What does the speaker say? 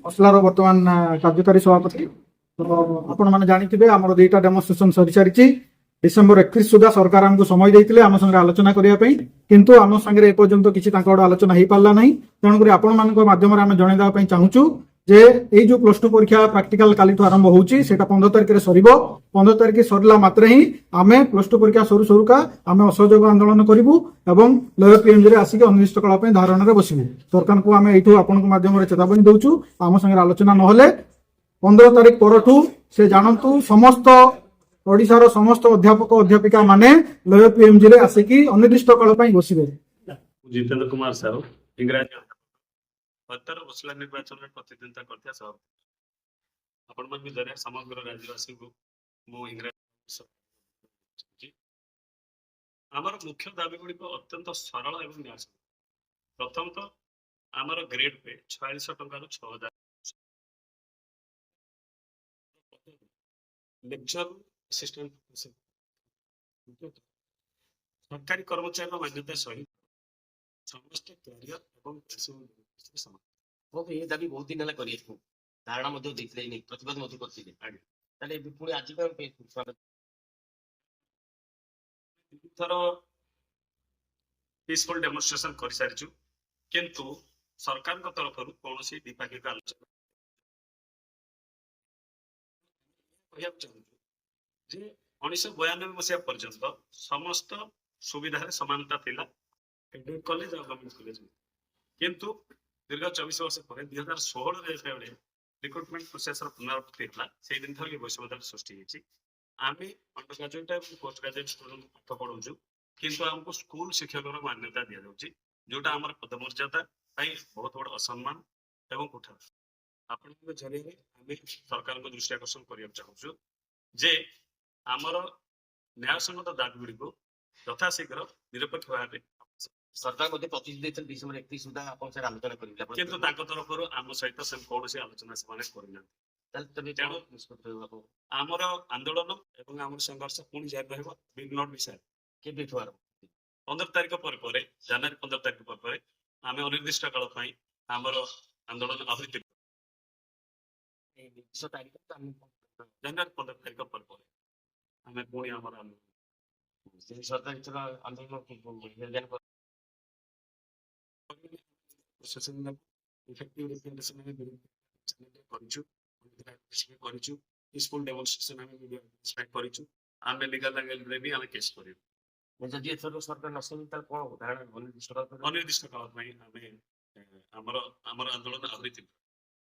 असलार बर्तमान कार्यकारी सभापति तो आपण मैंने जानी आम दुईटा डेमोन्स्ट्रेशन सरी सारी डिसेम्बर 31 सुधा सरकार आमको समय देते आम संगे आलोचना करने किंतु आम संगे एपर्यंत किसी आलोचना हो पारा ना तेणुक आपण माध्यम आम जनईदेवा चाहूँ जे ये जो प्लस टू परीक्षा प्राक्टिकल काली आरंभ होची 15 तारिख में सर 15 तारिख सरला मात्रे ही आम प्लस टू परीक्षा सरू सरुका आम असहयोग आंदोलन करूँ एवं लोयर पीएमजी आसिक अनिर्दिष्ट काल धारणा बसबू सरकार को आम यू आपण माध्यम चेतावनी दौचु आम संगे आलोचना ना 15 तारिख परठू से जानतु समस्त ओडिशार समस्त अध्यापक अध्यापिका माने लोयर पीएमजी आसिक अनिर्दिष्ट काल बसबे। जितेंद्र कुमार साहू इंग्राजी उत्तर वसुला निर्वाचन में प्रतिद्वंदिता करता सभापति आपण मन जरिए समग्र राज्यवासी को मो इंग्राजी आमर मुख्य दाबी गुड़िक अत्यंत सरल एवं न्यास प्रथम तो आमर ग्रेड पे 4600 टंका 6000 लेक्चर असिस्टेंट सरकारी कर्मचारी मान्यता सहित समस्त कैरियर एवं समान वो ये दाबी बहुत दिन करी धारणा प्रतिवाद पुणी आज थर पीसफुल डेमोन्स्ट्रेशन कर सारी किंतु सरकार तरफ कौन द्विपाक्षिक आलोचना जे 1992 मसीहा पर्यंत समस्त सुविधा समानता थिला कॉलेज और गवर्नमेंट कॉलेज किंतु दीर्घ 24 वर्ष पर 2016 रिक्रुटमेंट प्रोसेस पुनरावृत्ति होता से दिन थर वैषम्यता सृष्टि आम अंडर ग्रेजुएट और पोस्ट ग्रेजुएट स्टूडेंट पाठ पढ़ाऊँ किंतु आमको स्कूल शिक्षक मान्यता दि जाऊँगी जोटा आम पदमर्यादा बहुत बड़ा असम्मान एवं कुठा आपण जरिए आम सरकार को दृष्टि आकर्षण करने चाहूँ जे आमर न्यायसंगत दाबी गुड़ी को यथाशीघ्र निरपेक्ष भाव सरकार प्रतिश्रुति देते डिसेम्बर 31 सुधा आलोचना करेंगे किंतु तरफ आम सहित कौन आलोचना से करना आमर आंदोलन और आम संघर्ष पुणी जारी रहा विल नॉट बी साइड के 15 तारिख पर जनवरी 15 तारिख पर आम अनिर्दिष्ट काल आमर आंदोलन आहरी तीव्र जनवरी 15 तारिख पर आम पुणी आम आंदोलन सरकार आंदोलन इफेक्टिव रिप्रेजेंटेशन में पीसफुल डेमोन्स्ट्रेशन में आम लीगल एंगल भी आम केस कर जदि एथर सरकार नसुन कौन धारणा अनिर्दिष्ट अनिर्दिष्ट काल आम आंदोलन आहरी तीव्र